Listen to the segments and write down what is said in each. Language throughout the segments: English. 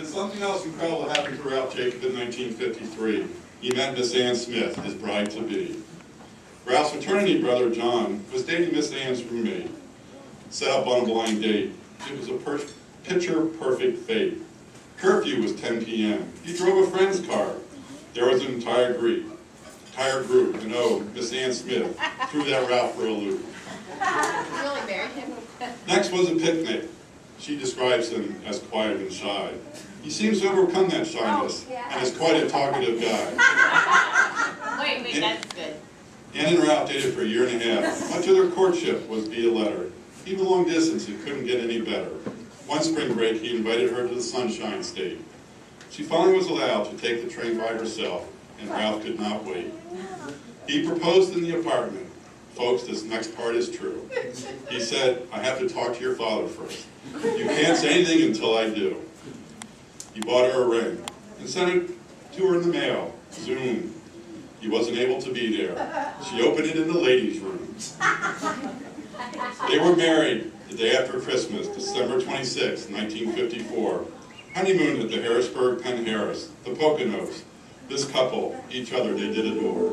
Then something else incredible happened to Ralph Jacob in 1953. He met Miss Ann Smith, his bride-to-be. Ralph's fraternity brother, John, was dating Miss Ann's roommate. Set up on a blind date. It was a picture-perfect fate. Curfew was 10 p.m. He drove a friend's car. There was an entire group, and oh, Miss Ann Smith threw that Ralph for a loop. You really married him? Next was a picnic. She describes him as quiet and shy. He seems to overcome that shyness and is quite a talkative guy. Wait, that's good. Ann and Ralph dated for a year and a half. Much of their courtship was via letter. Even long distance, it couldn't get any better. One spring break, he invited her to the Sunshine State. She finally was allowed to take the train by herself, and Ralph could not wait. He proposed in the apartment. Folks, this next part is true. He said, "I have to talk to your father first. You can't say anything until I do." He bought her a ring and sent it to her in the mail. Zoom. He wasn't able to be there. She opened it in the ladies' room. They were married the day after Christmas, December 26, 1954. Honeymoon at the Harrisburg Penn Harris, the Poconos. This couple, each other they did adore.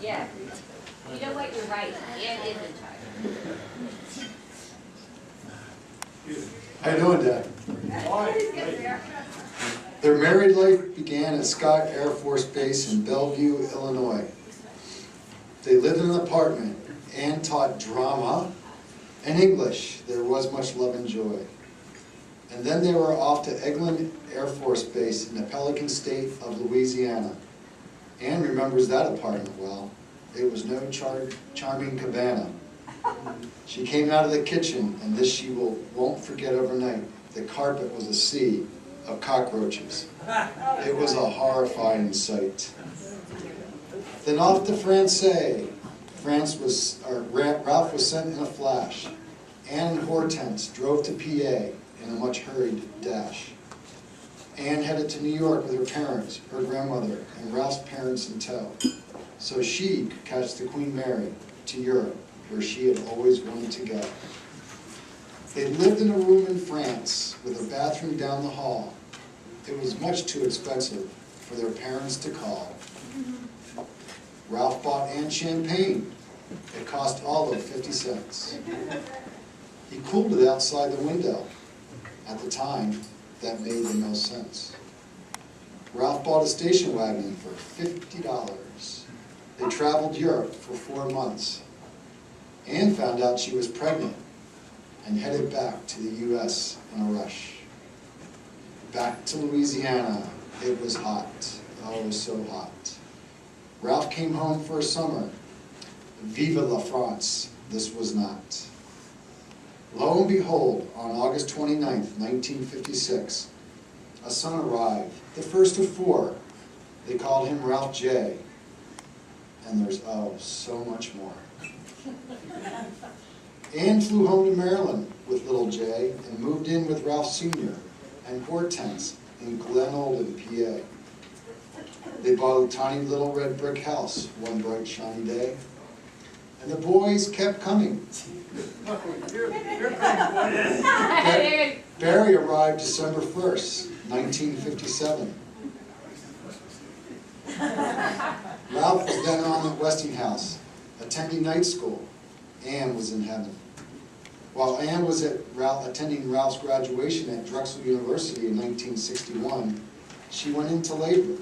Yeah. You know what? You're right. Ann is in charge. How you doing, Dad? Their married life began at Scott Air Force Base in Bellevue, Illinois. They lived in an apartment. Ann taught drama and English. There was much love and joy. And then they were off to Eglin Air Force Base in the Pelican State of Louisiana. Ann remembers that apartment well. It was no charming cabana. She came out of the kitchen, and this she won't forget overnight. The carpet was a sea of cockroaches. It was a horrifying sight. Then off to Francais. Ralph was sent in a flash. Ann and Hortense drove to PA in a much hurried dash. Ann headed to New York with her parents, her grandmother, and Ralph's parents in tow, so she could catch the Queen Mary to Europe, where she had always wanted to go. They lived in a room in France with a bathroom down the hall. It was much too expensive for their parents to call. Ralph bought Ann champagne. It cost all of 50 cents. He cooled it outside the window. At the time, that made the most sense. Ralph bought a station wagon for $50. They traveled Europe for 4 months. Ann found out she was pregnant and headed back to the U.S. in a rush. Back to Louisiana. It was hot. Oh, it was so hot. Ralph came home for a summer. Vive la France. This was not. Lo and behold, on August 29th, 1956, a son arrived, the first of 4. They called him Ralph J. And there's, oh, so much more. Ann flew home to Maryland with little J and moved in with Ralph Sr. and Hortense in Knoll, PA. They bought a tiny little red brick house one bright shiny day. And the boys kept coming. Barry arrived December 1st, 1957. Ralph was then on at Westinghouse, attending night school. Ann was in heaven. While Ann was attending Ralph's graduation at Drexel University in 1961, she went into labor.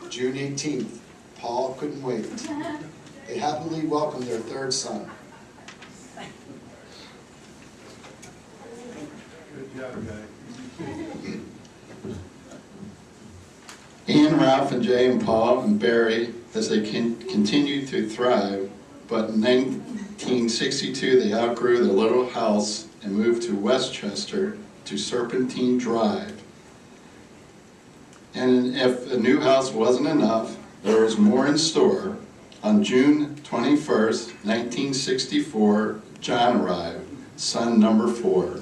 June 18th, Paul couldn't wait. They happily welcomed their 3rd son. Good job, guys. and Ralph and Jay and Paul and Barry as they continued to thrive, but in 1962 they outgrew their little house and moved to Westchester to Serpentine Drive. And if a new house wasn't enough, there was more in store. On June 21st, 1964, John arrived, son number 4.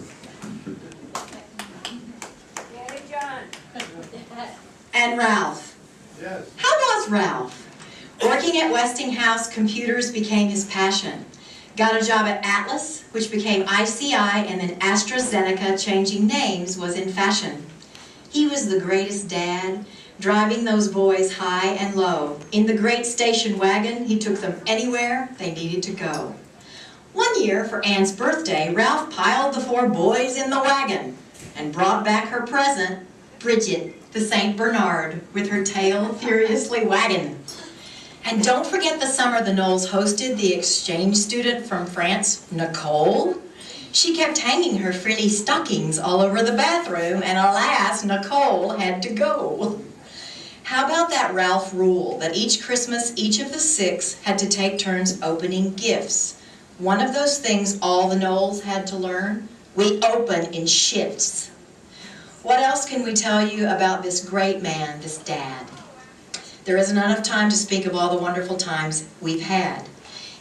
Yay, John. And Ralph. Yes. How was Ralph? Working at Westinghouse, computers became his passion. Got a job at Atlas, which became ICI, and then AstraZeneca, changing names was in fashion. He was the greatest dad, driving those boys high and low. In the great station wagon, he took them anywhere they needed to go. One year, for Ann's birthday, Ralph piled the 4 boys in the wagon and brought back her present, Bridget, the St. Bernard, with her tail furiously wagging. And don't forget the summer the Knolls hosted the exchange student from France, Nicole. She kept hanging her frilly stockings all over the bathroom, and alas, Nicole had to go. How about that Ralph rule that each Christmas, each of the 6 had to take turns opening gifts? One of those things all the Knolls had to learn? We open in shifts. What else can we tell you about this great man, this dad? There isn't enough time to speak of all the wonderful times we've had.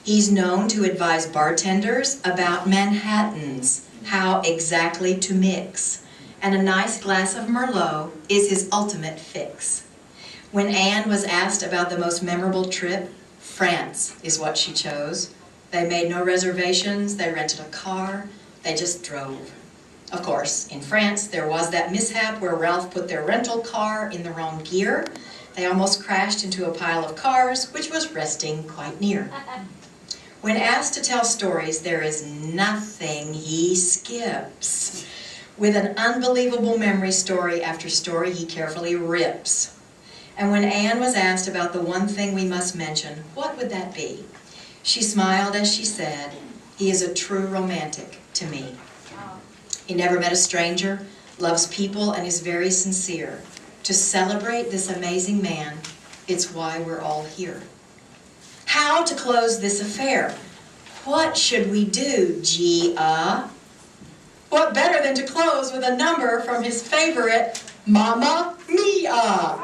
He's known to advise bartenders about Manhattans, how exactly to mix. And a nice glass of Merlot is his ultimate fix. When Anne was asked about the most memorable trip, France is what she chose. They made no reservations, they rented a car, they just drove. Of course, in France, there was that mishap where Ralph put their rental car in the wrong gear. They almost crashed into a pile of cars, which was resting quite near. When asked to tell stories, there is nothing he skips. With an unbelievable memory, story after story, he carefully rips. And when Anne was asked about the one thing we must mention, what would that be? She smiled as she said, "He is a true romantic to me. He never met a stranger, loves people, and is very sincere. To celebrate this amazing man, it's why we're all here." How to close this affair? What should we do, Gia? What better than to close with a number from his favorite, Mamma Mia?